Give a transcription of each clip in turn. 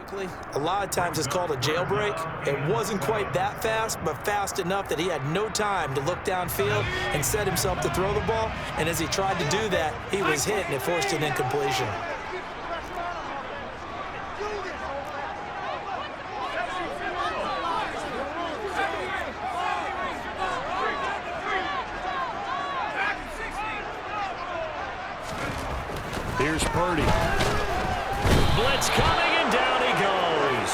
quickly. A lot of times it's called a jailbreak. It wasn't quite that fast, but fast enough that he had no time to look downfield and set himself to throw the ball. And as he tried to do that, he was hit and it forced an incompletion. Here's Purdy. Blitz coming, and down he goes.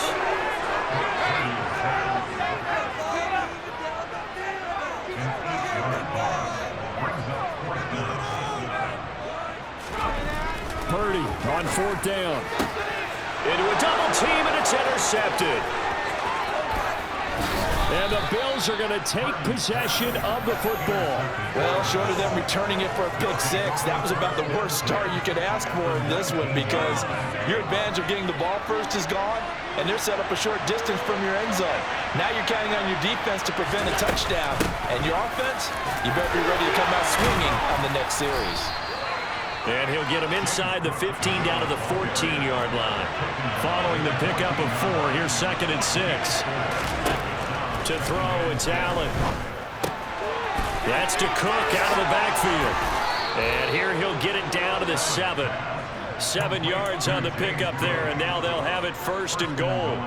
Purdy on 4th down. Into a double team, and it's intercepted. And the Bills are going to take possession of the football. Well, short of them returning it for a pick six, that was about the worst start you could ask for in this one because your advantage of getting the ball first is gone, and they're set up a short distance from your end zone. Now you're counting on your defense to prevent a touchdown, and your offense, you better be ready to come out swinging on the next series. And he'll get him inside the 15 down to the 14-yard line. Following the pickup of 4, here's 2nd and 6. To throw, it's Allen. That's to Cook out of the backfield. And here he'll get it down to the 7. 7 yards on the pickup there, and now they'll have it 1st and goal.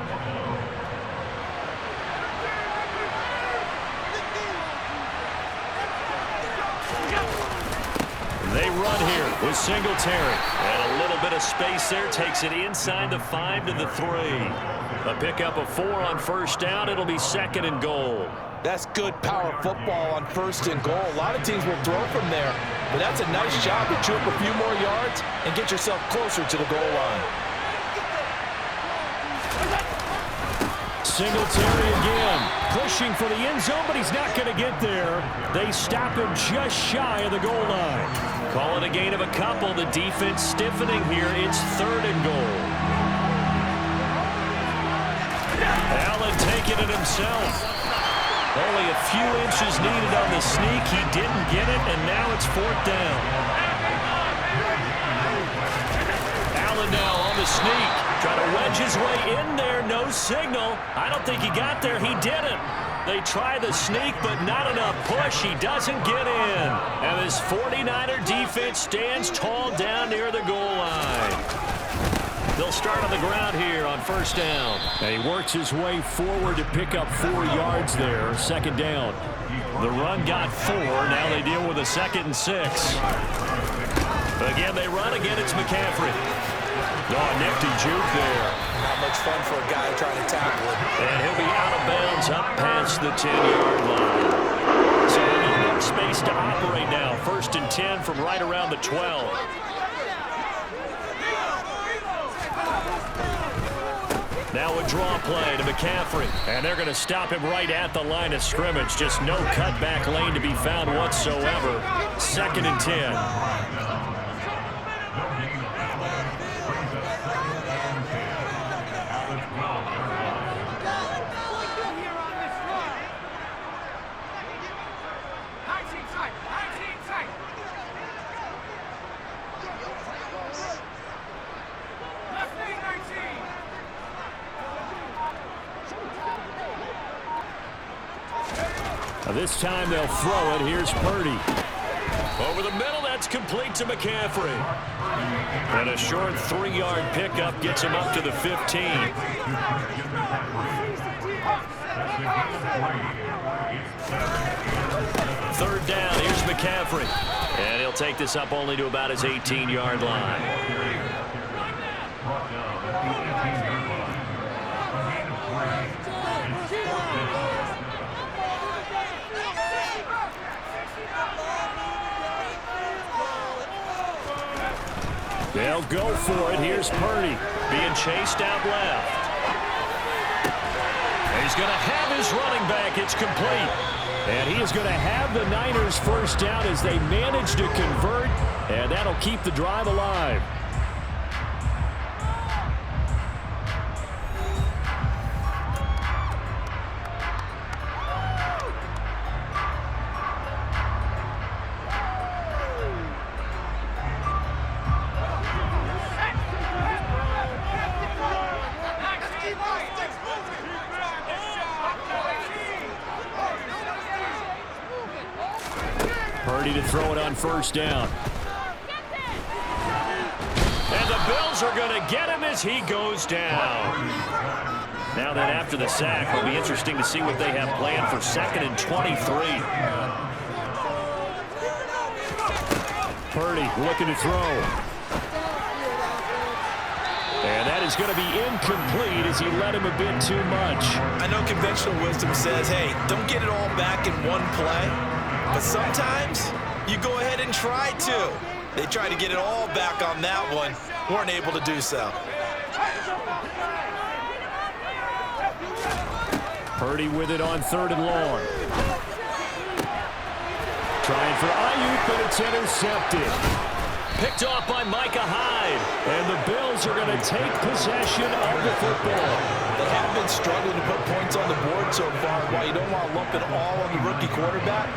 They run here with Singletary. And a little bit of space there takes it inside the 5 to the 3. A pickup of 4 on 1st down. It'll be 2nd and goal. That's good power football on 1st and goal. A lot of teams will throw from there, but that's a nice job to chew up a few more yards and get yourself closer to the goal line. Singletary again, pushing for the end zone, but he's not going to get there. They stop him just shy of the goal line. Call it a gain of a couple. The defense stiffening here. It's 3rd and goal. Allen taking it himself. Only a few inches needed on the sneak. He didn't get it, and now it's 4th down. Allen now on the sneak. Trying to wedge his way in there. No signal. I don't think he got there. He didn't. They try the sneak, but not enough push. He doesn't get in. And this 49er defense stands tall down near the goal line. They'll start on the ground here on 1st down. And he works his way forward to pick up 4 yards there. 2nd down. The run got 4. Now they deal with a 2nd and 6. Again, they run. Again, it's McCaffrey. Oh, nifty juke there. Not much fun for a guy trying to tackle him. And he'll be out of bounds up past the 10-yard line. So a little more space to operate now. 1st and 10 from right around the 12. Now a draw play to McCaffrey. And they're going to stop him right at the line of scrimmage. Just no cutback lane to be found whatsoever. 2nd and 10. This time they'll throw it. Here's Purdy. Over the middle, that's complete to McCaffrey. And a short 3-yard pickup gets him up to the 15. 3rd down, here's McCaffrey. And he'll take this up only to about his 18-yard line. They'll go for it. Here's Purdy being chased out left. And he's going to have his running back. It's complete. And he is going to have the Niners 1st down as they manage to convert. And that'll keep the drive alive. Purdy to throw it on first down. And the Bills are going to get him as he goes down. Now then, after the sack, it'll be interesting to see what they have planned for 2nd and 23. Purdy looking to throw. And that is going to be incomplete as he led him a bit too much. I know conventional wisdom says, hey, don't get it all back in one play. But sometimes you go ahead and try to. They tried to get it all back on that one. Weren't able to do so. Purdy with it on 3rd and long. Trying for Ayuk, but it's intercepted. Picked off by Micah Hyde. And the Bills are going to take possession of the football. They have been struggling to put points on the board so far. While you don't want to lump it all on the rookie quarterback,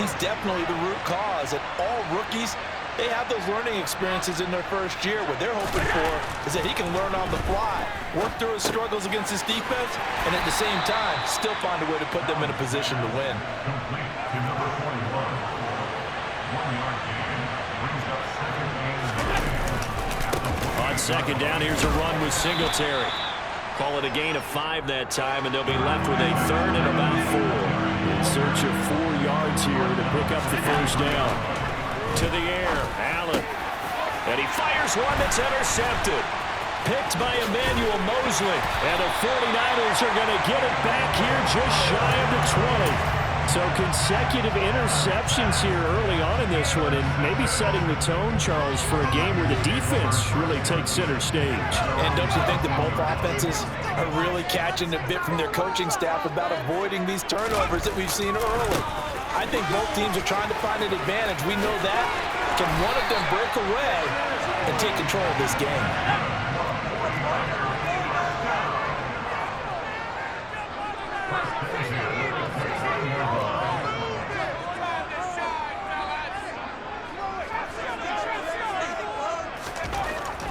he's definitely the root cause. And all rookies, they have those learning experiences in their first year. What they're hoping for is that he can learn on the fly, work through his struggles against his defense, and at the same time, still find a way to put them in a position to win. On 2nd down, here's a run with Singletary. Call it a gain of 5 that time, and they'll be left with a 3rd and about 4. In search of 4 yards here to pick up the first down. To the air, Allen. And he fires one that's intercepted. Picked by Emmanuel Mosley. And the 49ers are going to get it back here just shy of the 20. So consecutive interceptions here early on in this one, and maybe setting the tone, Charles, for a game where the defense really takes center stage. And don't you think that both offenses are really catching a bit from their coaching staff about avoiding these turnovers that we've seen early? I think both teams are trying to find an advantage. We know that. Can one of them break away and take control of this game?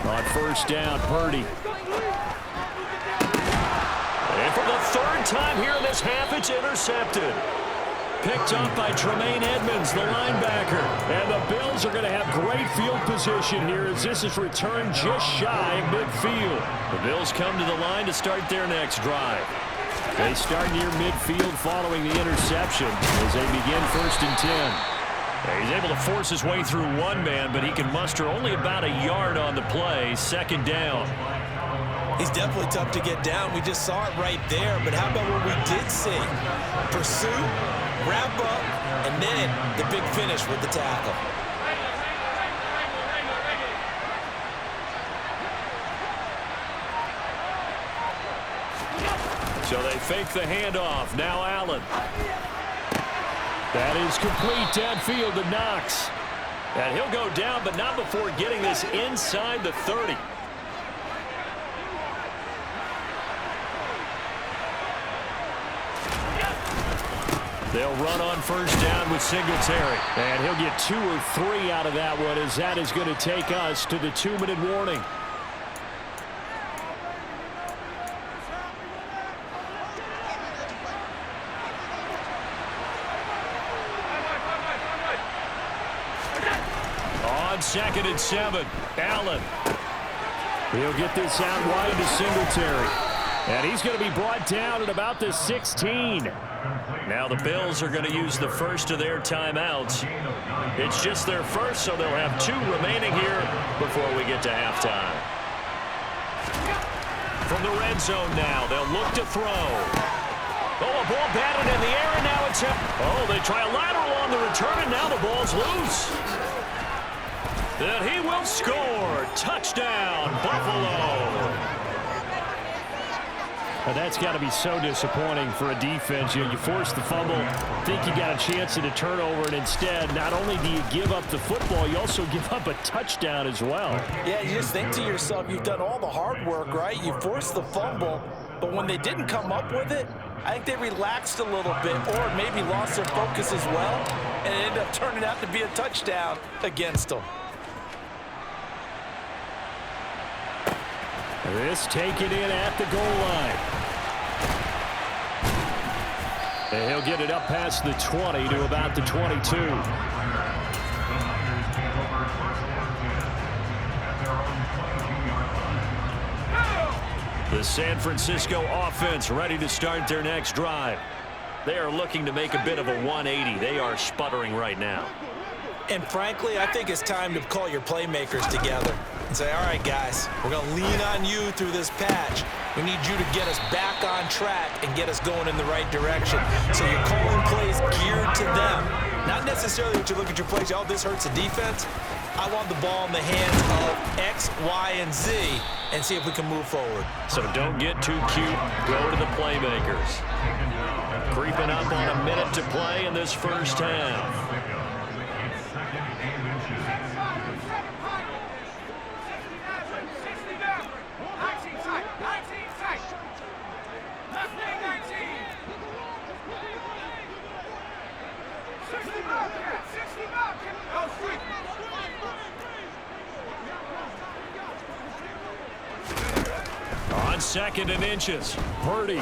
On first down, Purdy. And for the 3rd time here in this half, it's intercepted. Picked up by Tremaine Edmonds, the linebacker. And the Bills are going to have great field position here as this is returned just shy of midfield. The Bills come to the line to start their next drive. They start near midfield following the interception as they begin 1st and 10. He's able to force his way through one man, but he can muster only about a yard on the play. 2nd down. He's definitely tough to get down. We just saw it right there. But how about what we did see? Pursuit, wrap up, and then the big finish with the tackle. So they fake the handoff. Now Allen. That is complete downfield to Knox. And he'll go down, but not before getting this inside the 30. They'll run on first down with Singletary. And he'll get 2 or 3 out of that one as that is going to take us to the 2-minute warning. On 2nd and 7, Allen. He'll get this out wide to Singletary. And he's going to be brought down at about the 16. Now the Bills are going to use the first of their timeouts. It's just their first, so they'll have 2 remaining here before we get to halftime. From the red zone now, they'll look to throw. Oh, a ball batted in the air, and now it's him. Oh, they try a lateral on the return, and now the ball's loose. And he will score. Touchdown, Buffalo. That's got to be so disappointing for a defense. You force the fumble, think you got a chance at a turnover, and instead, not only do you give up the football, you also give up a touchdown as well. Yeah, you just think to yourself, you've done all the hard work, right? You forced the fumble, but when they didn't come up with it, I think they relaxed a little bit or maybe lost their focus as well, and it ended up turning out to be a touchdown against them. This taken in at the goal line. And he'll get it up past the 20 to about the 22. The San Francisco offense ready to start their next drive. They are looking to make a bit of a 180. They are sputtering right now. And frankly, I think it's time to call your playmakers together and say, all right, guys, we're going to lean on you through this patch. We need you to get us back on track and get us going in the right direction. So you're calling plays geared to them. Not necessarily that you look at your plays, oh, this hurts the defense. I want the ball in the hands of X, Y, and Z and see if we can move forward. So don't get too cute. Go to the playmakers. Creeping up on a minute to play in this first half. On 2nd and inches, Purdy.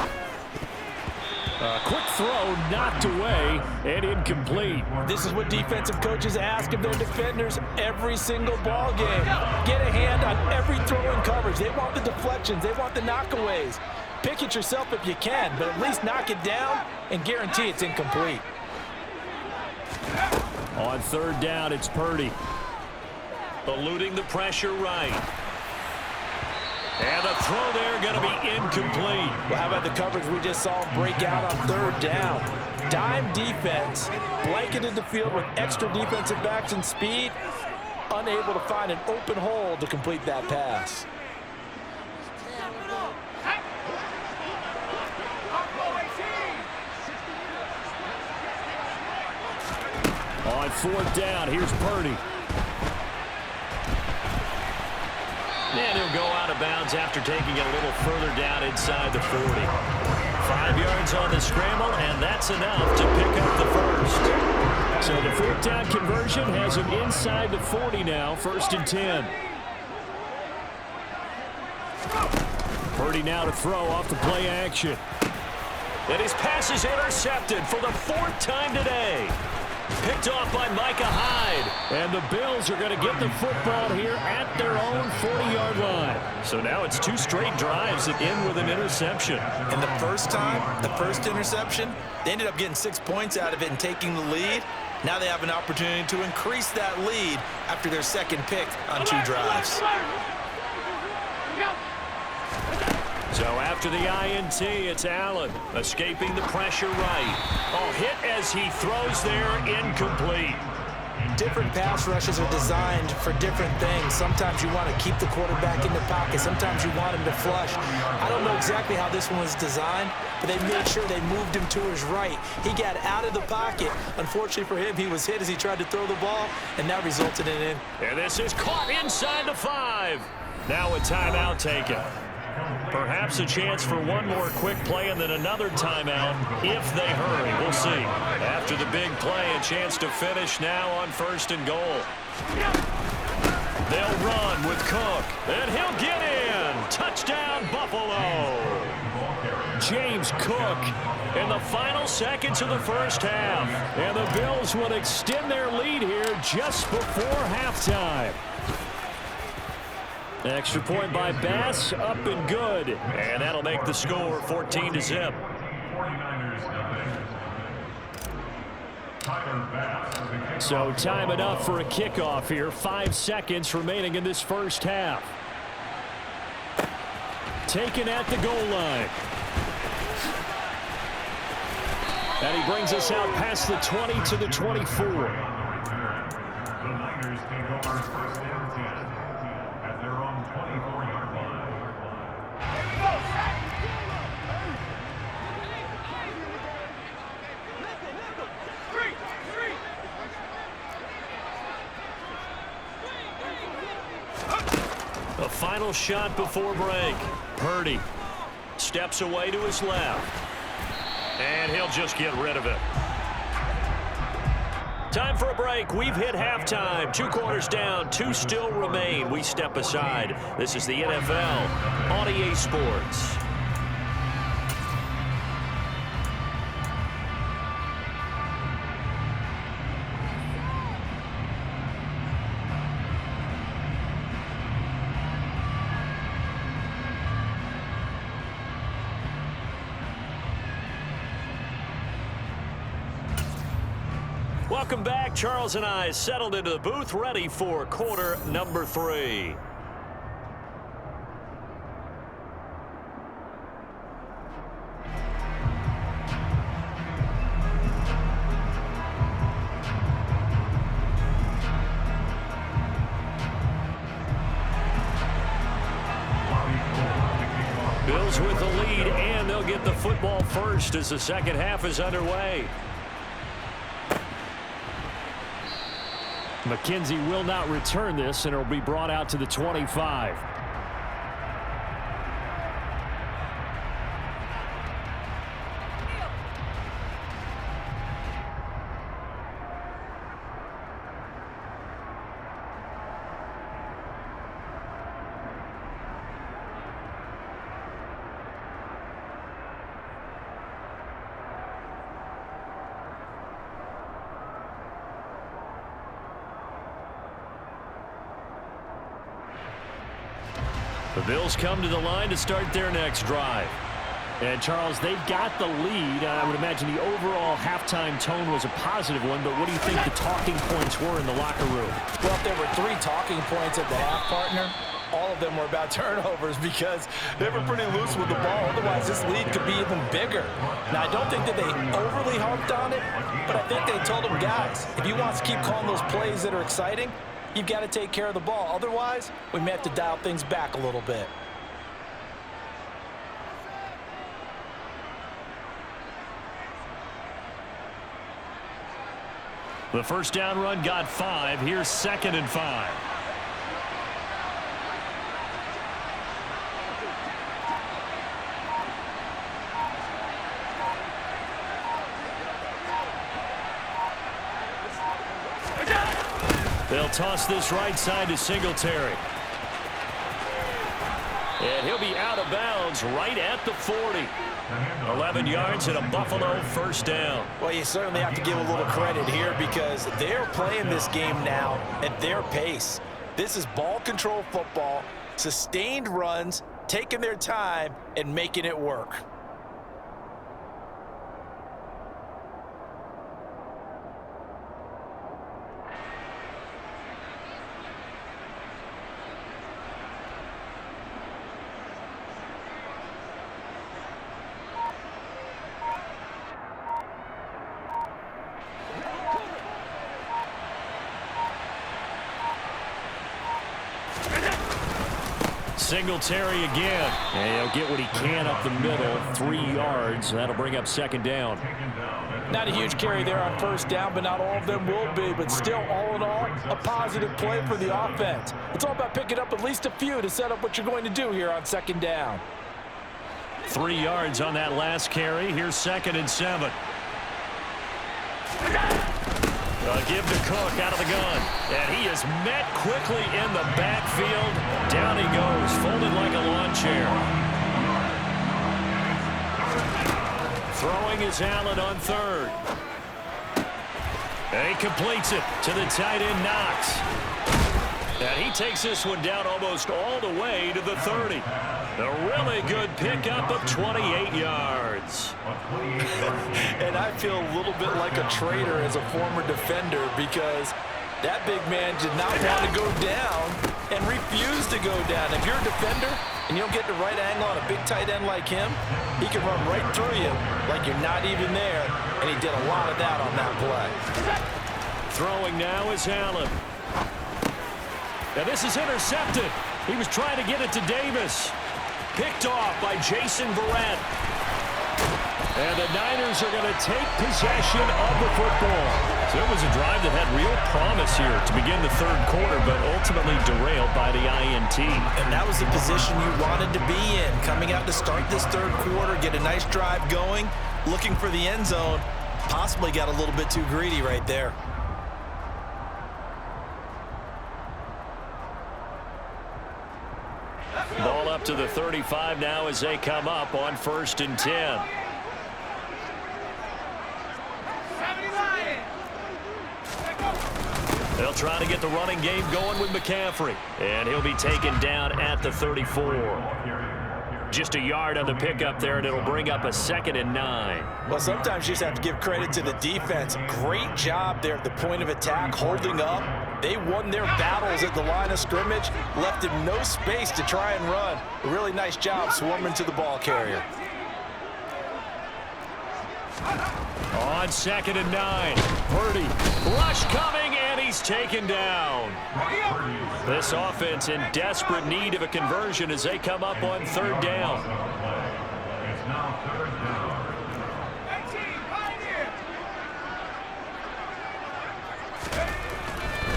A quick throw knocked away and incomplete. This is what defensive coaches ask of their defenders every single ball game. Get a hand on every throw in coverage. They want the deflections. They want the knockaways. Pick it yourself if you can, but at least knock it down and guarantee it's incomplete. On 3rd down, it's Purdy. Eluding the pressure right. And the throw there going to be incomplete. Well, how about the coverage we just saw break out on 3rd down? Dime defense, blanketed the field with extra defensive backs and speed, unable to find an open hole to complete that pass. On 4th down, here's Purdy. And he'll go out of bounds after taking it a little further down inside the 40. 5 yards on the scramble, and that's enough to pick up the first. So the 4th down conversion has him inside the 40 now, 1st and 10. Purdy now to throw off the play action. And his pass is intercepted for the 4th time today. Picked off by Micah Hyde. And the Bills are going to get the football here at their own 40-yard line. So now it's 2 straight drives that end with an interception. And the first time, the first interception, they ended up getting 6 points out of it and taking the lead. Now they have an opportunity to increase that lead after their 2nd pick on 2 drives. So after the INT, it's Allen escaping the pressure right. Oh, hit as he throws there, incomplete. Different pass rushes are designed for different things. Sometimes you want to keep the quarterback in the pocket. Sometimes you want him to flush. I don't know exactly how this one was designed, but they made sure they moved him to his right. He got out of the pocket. Unfortunately for him, he was hit as he tried to throw the ball, and that resulted in it. And this is caught inside the 5. Now a timeout taken. Perhaps a chance for one more quick play and then another timeout if they hurry. We'll see. After the big play, a chance to finish now on 1st and goal. They'll run with Cook, and he'll get in. Touchdown, Buffalo. James Cook in the final seconds of the first half. And the Bills would extend their lead here just before halftime. Extra point by Bass, up and good. And that'll make the score 14-0. So time enough for a kickoff here. 5 seconds remaining in this first half. Taken at the goal line. And he brings us out past the 20 to the 24. A final shot before break. Purdy steps away to his left. And he'll just get rid of it. Time for a break. We've hit halftime. 2 quarters down. 2 still remain. We step aside. This is the NFL on EA Sports. Welcome back. Charles and I settled into the booth, ready for quarter number 3. Bills with the lead, and they'll get the football first as the second half is underway. McKenzie will not return this, and it will be brought out to the 25. The Bills come to the line to start their next drive. And, Charles, they've got the lead. I would imagine the overall halftime tone was a positive one, but what do you think the talking points were in the locker room? Well, if there were 3 talking points at the half, partner, all of them were about turnovers because they were pretty loose with the ball. Otherwise, this lead could be even bigger. Now, I don't think that they overly harped on it, but I think they told them, guys, if you want to keep calling those plays that are exciting, you've got to take care of the ball. Otherwise, we may have to dial things back a little bit. The first down run got 5. Here's 2nd and 5. They'll toss this right side to Singletary. And he'll be out of bounds right at the 40. 11 yards and a Buffalo first down. Well, you certainly have to give a little credit here because they're playing this game now at their pace. This is ball control football, sustained runs, taking their time and making it work. Singletary again. And he'll get what he can up the middle, 3 yards. That'll bring up 2nd down. Not a huge carry there on first down, but not all of them will be. But still, all in all, a positive play for the offense. It's all about picking up at least a few to set up what you're going to do here on 2nd down. 3 yards on that last carry. Here's 2nd and 7. Give to Cook out of the gun. And he is met quickly in the backfield. Down he goes, folded like a lawn chair. Throwing is Allen on 3rd. And he completes it to the tight end, Knox. And he takes this one down almost all the way to the 30. A really good pickup of 28 yards. And I feel a little bit like a traitor as a former defender because that big man did not want to go down and refused to go down. If you're a defender and you don't get the right angle on a big tight end like him, he can run right through you like you're not even there, and he did a lot of that on that play. Throwing now is Allen. Now this is intercepted. He was trying to get it to Davis. Picked off by Jason Verrett. And the Niners are going to take possession of the football. So it was a drive that had real promise here to begin the 3rd quarter, but ultimately derailed by the INT. And that was the position you wanted to be in. Coming out to start this 3rd quarter, get a nice drive going, looking for the end zone. Possibly got a little bit too greedy right there. Ball up to the 35 now as they come up on 1st and 10. They'll try to get the running game going with McCaffrey. And he'll be taken down at the 34. Just a yard on the pickup there, and it'll bring up a 2nd and 9. Well, sometimes you just have to give credit to the defense. Great job there at the point of attack, holding up. They won their battles at the line of scrimmage, left him no space to try and run. A really nice job swarming to the ball carrier. On 2nd and 9, Purdy, rush coming, and he's taken down. This offense in desperate need of a conversion as they come up on 3rd down. It's now 3rd down.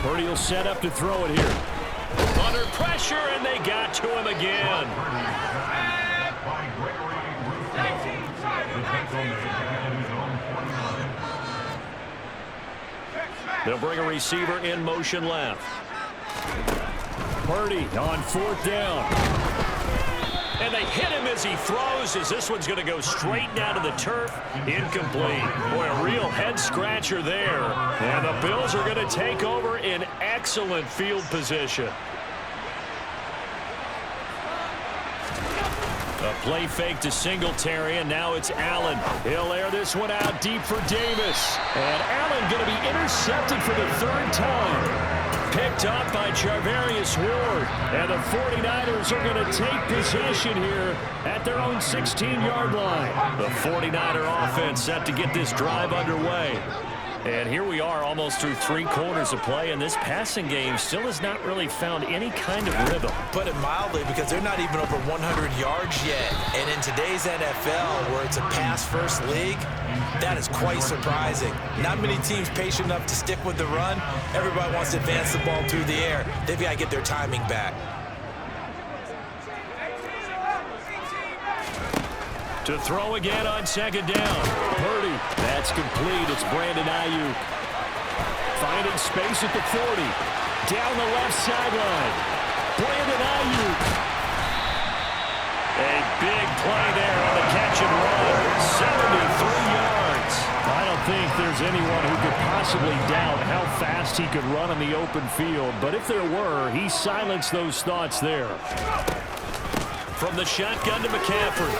Purdy will set up to throw it here. Under pressure, and they got to him again. They'll bring a receiver in motion left. Purdy on 4th down. And they hit him as he throws, as this one's going to go straight down to the turf. Incomplete. Boy, a real head-scratcher there. And the Bills are going to take over in excellent field position. A play fake to Singletary, and now it's Allen. He'll air this one out deep for Davis. And Allen going to be intercepted for the 3rd time. Picked up by Charvarius Ward. And the 49ers are going to take possession here at their own 16-yard line. The 49er offense set to get this drive underway. And here we are almost through 3 quarters of play, and this passing game still has not really found any kind of rhythm. Put it mildly, because they're not even over 100 yards yet. And in today's NFL, where it's a pass-first league, that is quite surprising. Not many teams patient enough to stick with the run. Everybody wants to advance the ball through the air. They've got to get their timing back. To throw again on 2nd down. Purdy, that's complete. It's Brandon Ayuk. Finding space at the 40. Down the left sideline. Brandon Ayuk. A big play there on the catch and run. 73 yards. I don't think there's anyone who could possibly doubt how fast he could run on the open field. But if there were, he silenced those thoughts there. From the shotgun to McCaffrey.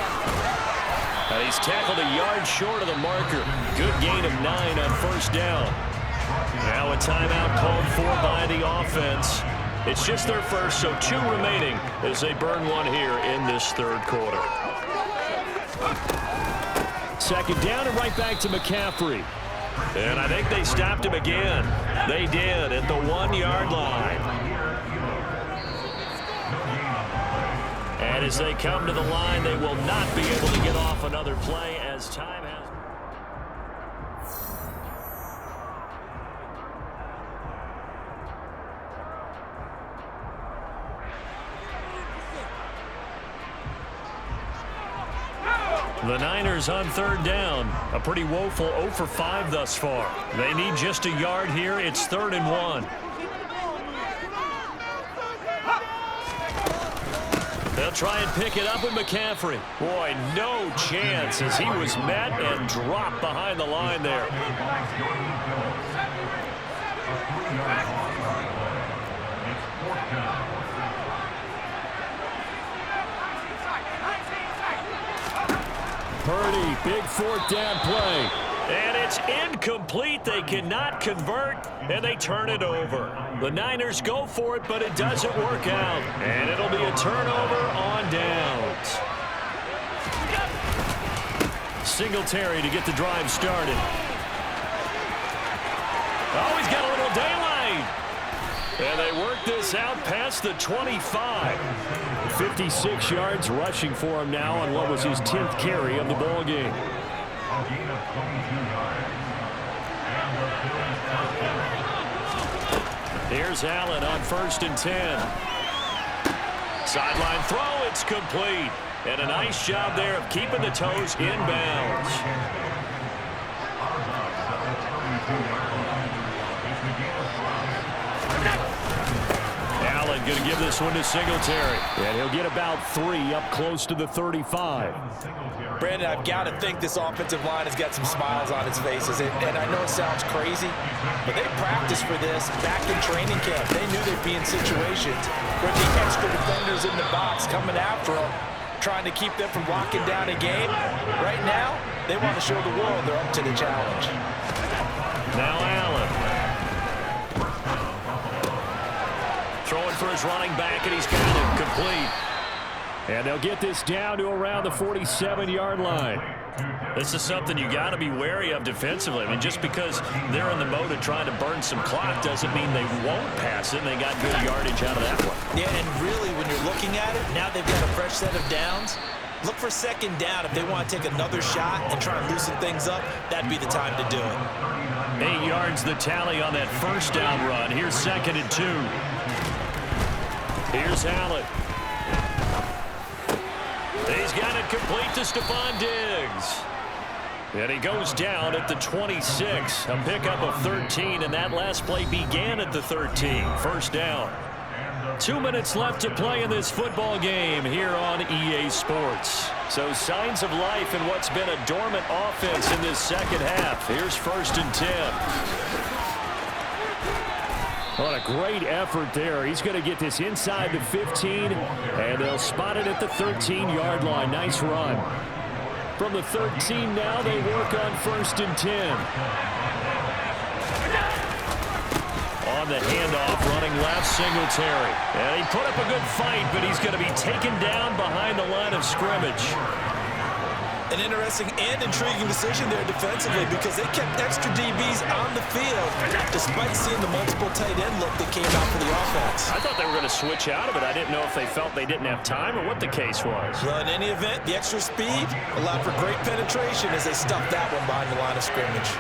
And he's tackled a yard short of the marker. Good gain of 9 on 1st down. Now a timeout called for by the offense. It's just their first, so 2 remaining as they burn one here in this 3rd quarter. 2nd down and right back to McCaffrey. And I think they stopped him again. They did at the 1-yard line. And as they come to the line, they will not be able to get off another play as time has. The Niners on 3rd down. A pretty woeful 0 for 5 thus far. They need just a yard here. It's 3rd and 1. They'll try and pick it up with McCaffrey. Boy, no chance as he was met and dropped behind the line there. Purdy, big 4th down play. And it's incomplete. They cannot convert, and they turn it over. The Niners go for it, but it doesn't work out. And it'll be a turnover on downs. Singletary to get the drive started. Oh, he's got a little daylight. And they work this out past the 25. 56 yards rushing for him now on what was his 10th carry of the ball game. Here's Allen on 1st and 10. Sideline throw, it's complete. And a nice job there of keeping the toes inbounds. Allen going to give this one to Singletary. And he'll get about 3 up close to the 35. Brandon, I've got to think this offensive line has got some smiles on its faces. And I know it sounds crazy, but they practiced for this back in training camp. They knew they'd be in situations where the extra defenders in the box coming after them, trying to keep them from locking down a game. Right now, they want to show the world they're up to the challenge. Now Allen. Throwing for his running back, and he's got it complete. And they'll get this down to around the 47-yard line. This is something you got to be wary of defensively. I mean, just because they're in the mode of trying to burn some clock doesn't mean they won't pass it, and they got good yardage out of that one. Yeah, and really, when you're looking at it, now they've got a fresh set of downs. Look for second down if they want to take another shot and try and loosen things up. That'd be the time to do it. 8 yards the tally on that first down run. Here's 2nd and 2. Here's Allen. He's got it complete to Stephon Diggs. And he goes down at the 26. A pickup of 13, and that last play began at the 13. First down. 2 minutes left to play in this football game here on EA Sports. So signs of life in what's been a dormant offense in this second half. Here's 1st and 10. What a great effort there. He's going to get this inside the 15, and they'll spot it at the 13-yard line. Nice run. From the 13 now, they work on 1st and 10. On the handoff, running left, Singletary. And he put up a good fight, but he's going to be taken down behind the line of scrimmage. An interesting and intriguing decision there defensively because they kept extra DBs on the field despite seeing the multiple tight end look that came out for the offense. I thought they were going to switch out of it. I didn't know if they felt they didn't have time or what the case was. Well, in any event, the extra speed allowed for great penetration as they stuffed that one behind the line of scrimmage.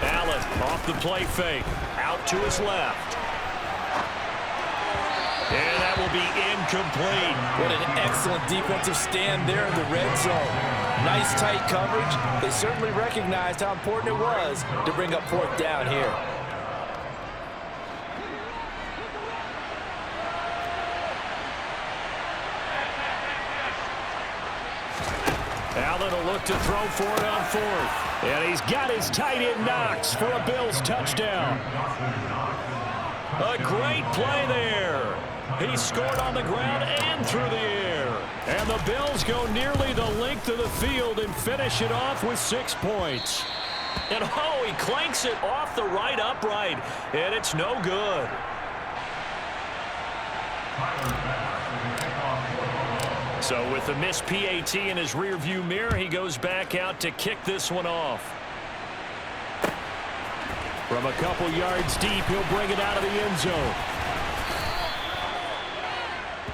Allen off the play fake. Out to his left. And that will be incomplete. What an excellent defensive stand there in the red zone. Nice tight coverage. They certainly recognized how important it was to bring up 4th down here. Allen will look to throw for it on 4th. And he's got his tight end Knox for a Bills touchdown. A great play there. He scored on the ground and through the air. And the Bills go nearly the length of the field and finish it off with 6 points. And oh, he clanks it off the right upright. And it's no good. So with the missed PAT in his rearview mirror, he goes back out to kick this one off. From a couple yards deep, he'll bring it out of the end zone.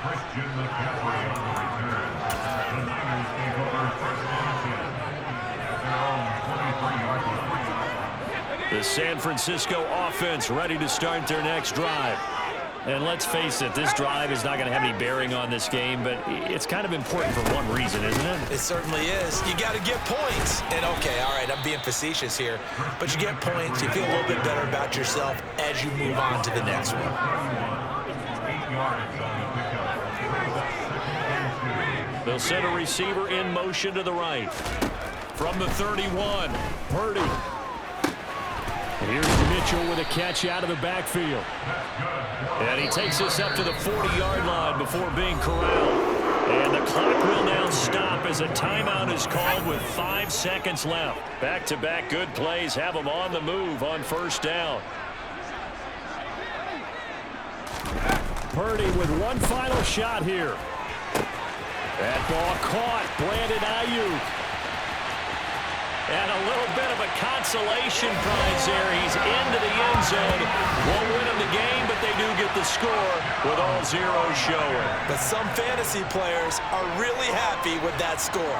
Christian McCaffrey on the return. The Niners take over 1st and 10. At their own 23-yard line. The San Francisco offense ready to start their next drive. And let's face it, this drive is not going to have any bearing on this game, but it's kind of important for one reason, isn't it? It certainly is. You got to get points. And okay, all right, I'm being facetious here, but you get points, you feel a little bit better about yourself as you move on to the next one. 8 yards on the pickup. They'll send a receiver in motion to the right. From the 31, Purdy. Here's Mitchell with a catch out of the backfield. And he takes this up to the 40-yard line before being corralled. And the clock will now stop as a timeout is called with 5 seconds left. Back-to-back good plays have them on the move on 1st down. Purdy with one final shot here. That ball caught. Brandon Ayuk. And a little bit of a consolation prize there. He's into the end zone. Won't win him the game, but they do get the score with all zeros showing. But some fantasy players are really happy with that score.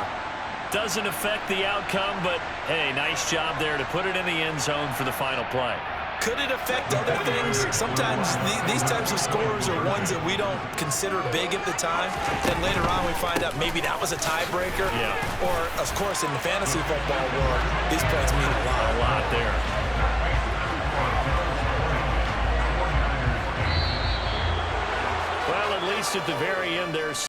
Doesn't affect the outcome, but hey, nice job there to put it in the end zone for the final play. Could it affect other things? Sometimes these types of scores are ones that we don't consider big at the time. Then later on we find out maybe that was a tiebreaker. Yeah. Or, of course, in the fantasy football world, these points mean a lot. A lot there. Well, at least at the very end there.